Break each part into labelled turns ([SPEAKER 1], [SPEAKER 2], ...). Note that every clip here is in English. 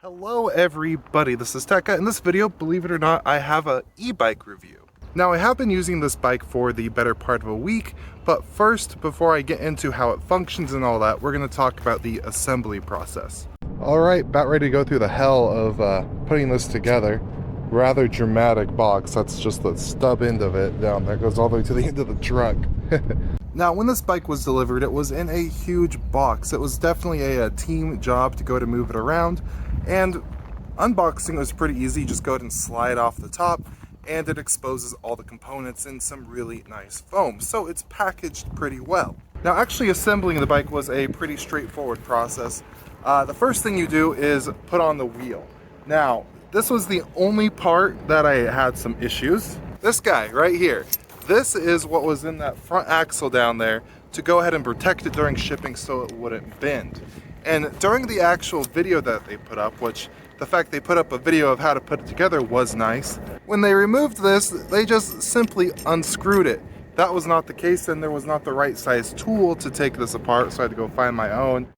[SPEAKER 1] Hello everybody, this is Tekka. In this video, believe it or not, I have an e-bike review. Now I have been using this bike for the better part of a week, but first, before I get into how it functions and all that, we're going to talk about the assembly process. Alright, about ready to go through the hell of putting this together. Rather dramatic box, that's just the stub end of it down there, goes all the way to the end of the truck. Now, when this bike was delivered, it was in a huge box. It was definitely a team job to go to move it around, and unboxing was pretty easy. Just go ahead and slide off the top, and it exposes all the components in some really nice foam. So it's packaged pretty well. Now, actually assembling the bike was a pretty straightforward process. The first thing you do is put on the wheel. Now, this was the only part that I had some issues. This guy right here. This is what was in that front axle down there to go ahead and protect it during shipping so it wouldn't bend. And during the actual video that they put up, which the fact they put up a video of how to put it together was nice, when they removed this, they just simply unscrewed it. That was not the case, and there was not the right size tool to take this apart, so I had to go find my own.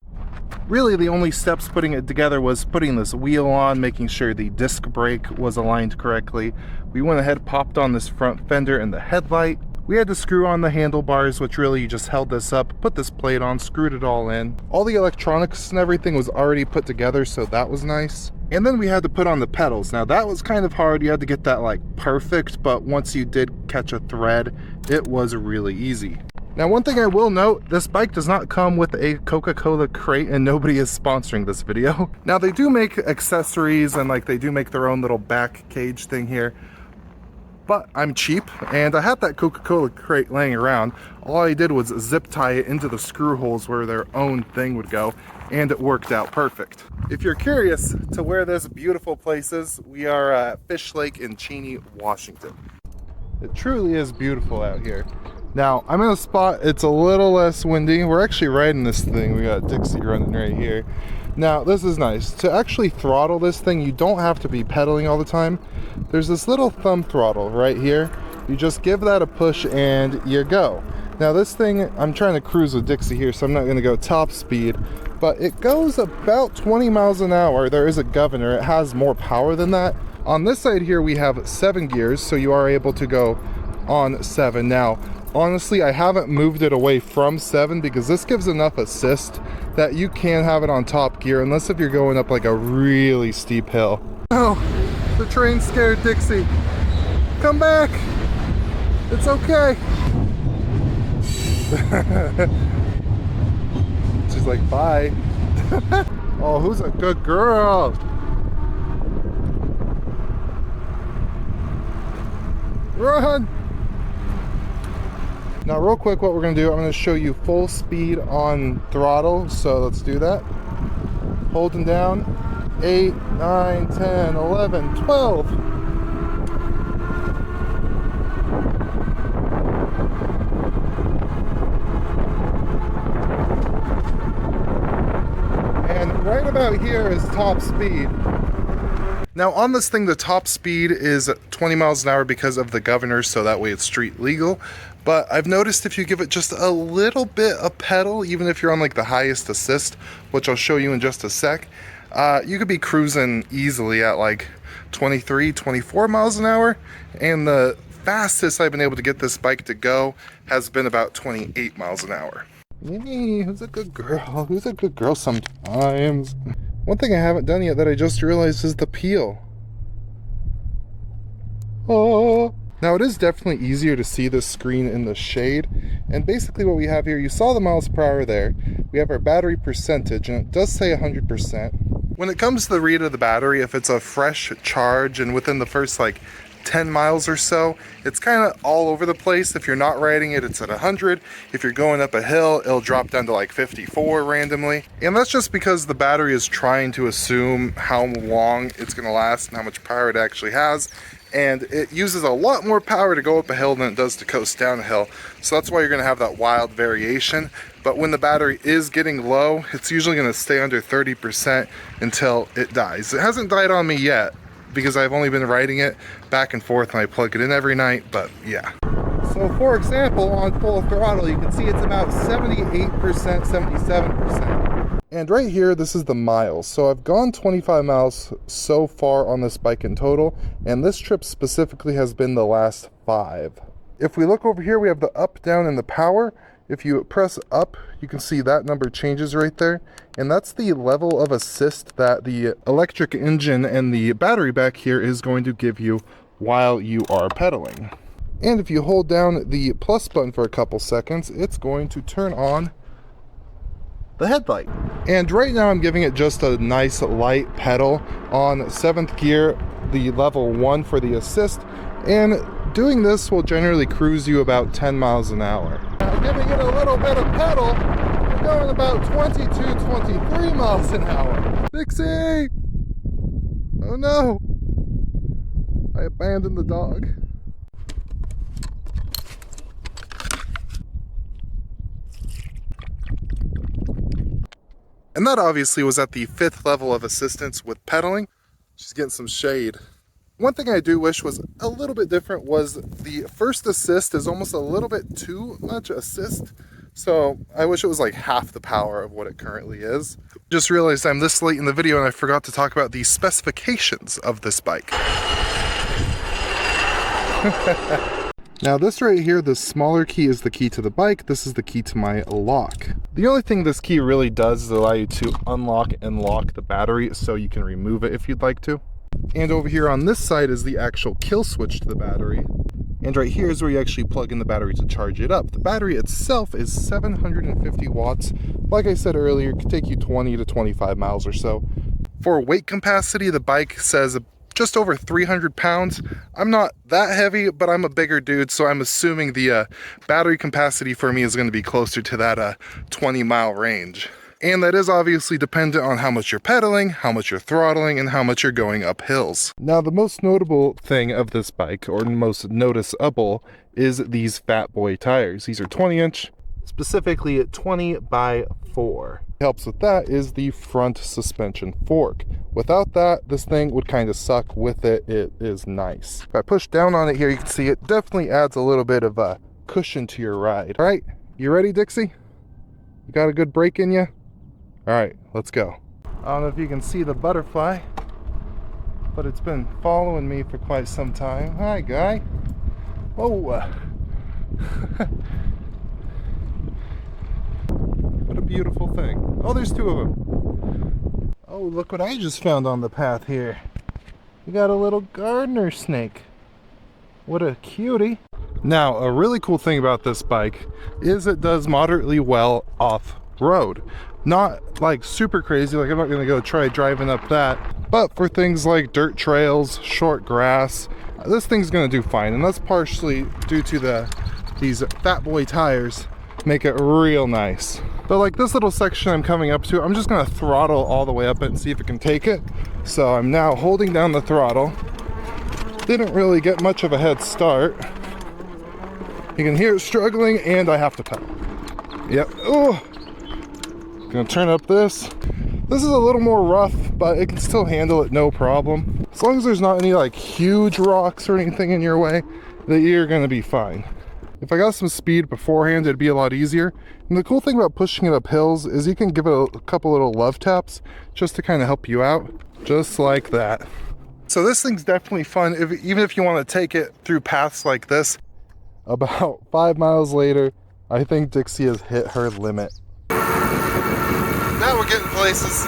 [SPEAKER 1] Really, the only steps putting it together was putting this wheel on, making sure the disc brake was aligned correctly. We went ahead, popped on this front fender and the headlight. We had to screw on the handlebars, which really just held this up, put this plate on, screwed it all in. All the electronics and everything was already put together, so that was nice. And then we had to put on the pedals. Now that was kind of hard. You had to get that like perfect, but once you did catch a thread, it was really easy. Now, one thing I will note, this bike does not come with a Coca-Cola crate, and nobody is sponsoring this video. Now, they do make accessories, and like they do make their own little back cage thing here, but I'm cheap, and I had that Coca-Cola crate laying around. All I did was zip tie it into the screw holes where their own thing would go, and it worked out perfect. If you're curious to where this beautiful place is, we are at Fish Lake in Cheney, Washington. It truly is beautiful out here. Now, I'm in a spot, it's a little less windy. We're actually riding this thing. We got Dixie running right here. Now, this is nice. To actually throttle this thing, you don't have to be pedaling all the time. There's this little thumb throttle right here. You just give that a push and you go. Now, this thing, I'm trying to cruise with Dixie here, so I'm not gonna go top speed, but it goes about 20 miles an hour. There is a governor, it has more power than that. On this side here, we have 7 gears, so you are able to go on 7. Now, honestly, I haven't moved it away from 7 because this gives enough assist that you can have it on top gear, unless if you're going up like a really steep hill. Oh, the train scared Dixie. Come back. It's okay. She's like, bye. Oh, who's a good girl? Run! Now real quick, what we're going to do, I'm going to show you full speed on throttle, so let's do that. Holding down, 8, 9, 10, 11, 12. And right about here is top speed. Now on this thing, the top speed is 20 miles an hour because of the governor, so that way it's street legal. But I've noticed if you give it just a little bit of pedal, even if you're on like the highest assist, which I'll show you in just a sec, you could be cruising easily at like 23, 24 miles an hour. And the fastest I've been able to get this bike to go has been about 28 miles an hour. Yay, who's a good girl? Who's a good girl sometimes? One thing I haven't done yet that I just realized is the peel. Oh. Now it is definitely easier to see this screen in the shade, and basically what we have here, you saw the miles per hour there. We have our battery percentage, and it does say 100%. When it comes to the read of the battery, if it's a fresh charge and within the first like 10 miles or so, it's kind of all over the place. If you're not riding it, it's at 100. If you're going up a hill, it'll drop down to like 54 randomly. And that's just because the battery is trying to assume how long it's going to last and how much power it actually has. And it uses a lot more power to go up a hill than it does to coast down a hill. So that's why you're going to have that wild variation. But when the battery is getting low, it's usually going to stay under 30% until it dies. It hasn't died on me yet because I've only been riding it back and forth and I plug it in every night, but yeah. So for example, on full throttle, you can see it's about 78%, 77%. And right here, this is the miles. So I've gone 25 miles so far on this bike in total, and this trip specifically has been the last 5. If we look over here, we have the up, down, and the power. If you press up, you can see that number changes right there. And that's the level of assist that the electric engine and the battery back here is going to give you while you are pedaling. And if you hold down the plus button for a couple seconds, it's going to turn on the headlight. And right now I'm giving it just a nice light pedal on 7th gear, the level 1 for the assist, and doing this will generally cruise you about 10 miles an hour. Giving it a little bit of pedal, we're going about 22, 23 miles an hour. Dixie! Oh no! I abandoned the dog. And that obviously was at the 5th level of assistance with pedaling. She's getting some shade. One thing I do wish was a little bit different was the first assist is almost a little bit too much assist. So I wish it was like half the power of what it currently is. Just realized I'm this late in the video and I forgot to talk about the specifications of this bike. Now this right here, the smaller key is the key to the bike. This is the key to my lock. The only thing this key really does is allow you to unlock and lock the battery so you can remove it if you'd like to. And over here on this side is the actual kill switch to the battery. And right here is where you actually plug in the battery to charge it up. The battery itself is 750 watts. Like I said earlier, it could take you 20 to 25 miles or so. For weight capacity, the bike says just over 300 pounds. I'm not that heavy, but I'm a bigger dude, so I'm assuming the battery capacity for me is going to be closer to that 20-mile range. And that is obviously dependent on how much you're pedaling, how much you're throttling, and how much you're going up hills. Now, the most notable thing of this bike, or most noticeable, is these fat boy tires. These are 20-inch, specifically at 20 by 4. Helps with that is the front suspension fork. Without that, this thing would kind of suck. With it, it is nice. If I push down on it here, you can see it definitely adds a little bit of a cushion to your ride. All right, you ready, Dixie? You got a good brake in you? All right, let's go. I don't know if you can see the butterfly, but it's been following me for quite some time. Hi, guy. Whoa. What a beautiful thing. Oh, there's 2 of them. Oh, look what I just found on the path here. We got a little gardener snake. What a cutie. Now, a really cool thing about this bike is it does moderately well off-road. Not like super crazy, like I'm not gonna go try driving up that, but for things like dirt trails, short grass, this thing's gonna do fine. And that's partially due to these fat boy tires make it real nice. But like this little section I'm coming up to, I'm just gonna throttle all the way up it and see if it can take it. So I'm now holding down the throttle. Didn't really get much of a head start. You can hear it struggling, and I have to pedal. Yep. Oh, gonna turn up this. This is a little more rough, but it can still handle it no problem. As long as there's not any like huge rocks or anything in your way, that you're gonna be fine. If I got some speed beforehand, it'd be a lot easier. And the cool thing about pushing it up hills is you can give it a couple little love taps just to kind of help you out, just like that. So this thing's definitely fun, even if you want to take it through paths like this. About 5 miles later, I think Dixie has hit her limit. Now we're getting places.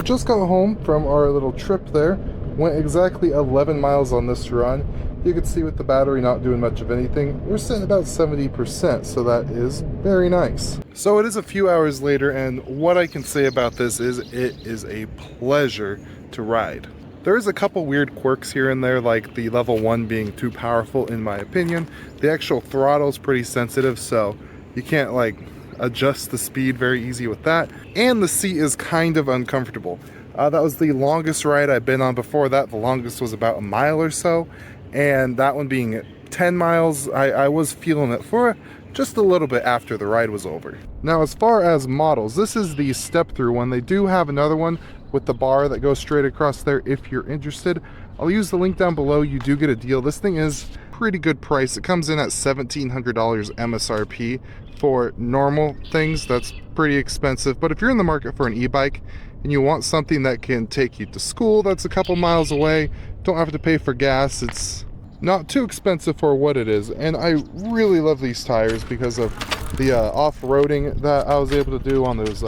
[SPEAKER 1] Just got home from our little trip there. Went exactly 11 miles on this run. You can see with the battery not doing much of anything, we're sitting about 70%, so that is very nice. So it is a few hours later, and what I can say about this is it is a pleasure to ride. There is a couple weird quirks here and there, like the level 1 being too powerful in my opinion. The actual throttle is pretty sensitive, so you can't like adjust the speed very easy with that. And the seat is kind of uncomfortable. That was the longest ride I've been on. Before that, the longest was about a mile or so. And that one being 10 miles, I was feeling it for just a little bit after the ride was over. Now, as far as models, this is the step-through one. They do have another one with the bar that goes straight across there if you're interested. I'll use the link down below. You do get a deal. This thing is pretty good price. It comes in at $1,700 MSRP For normal things, that's pretty expensive, but if you're in the market for an e-bike and you want something that can take you to school that's a couple miles away, don't have to pay for gas, it's not too expensive for what it is. And I really love these tires because of the off-roading that I was able to do on those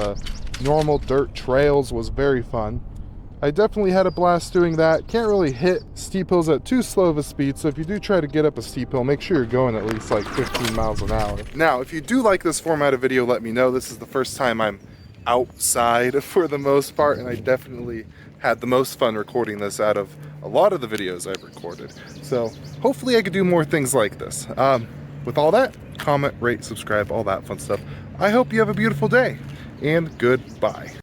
[SPEAKER 1] normal dirt trails was very fun. I definitely had a blast doing that. Can't really hit steep hills at too slow of a speed, so if you do try to get up a steep hill, make sure you're going at least like 15 miles an hour. Now, if you do like this format of video, let me know. This is the first time I'm outside for the most part, and I definitely had the most fun recording this out of a lot of the videos I've recorded. So hopefully I could do more things like this. With all that, comment, rate, subscribe, all that fun stuff. I hope you have a beautiful day, and goodbye.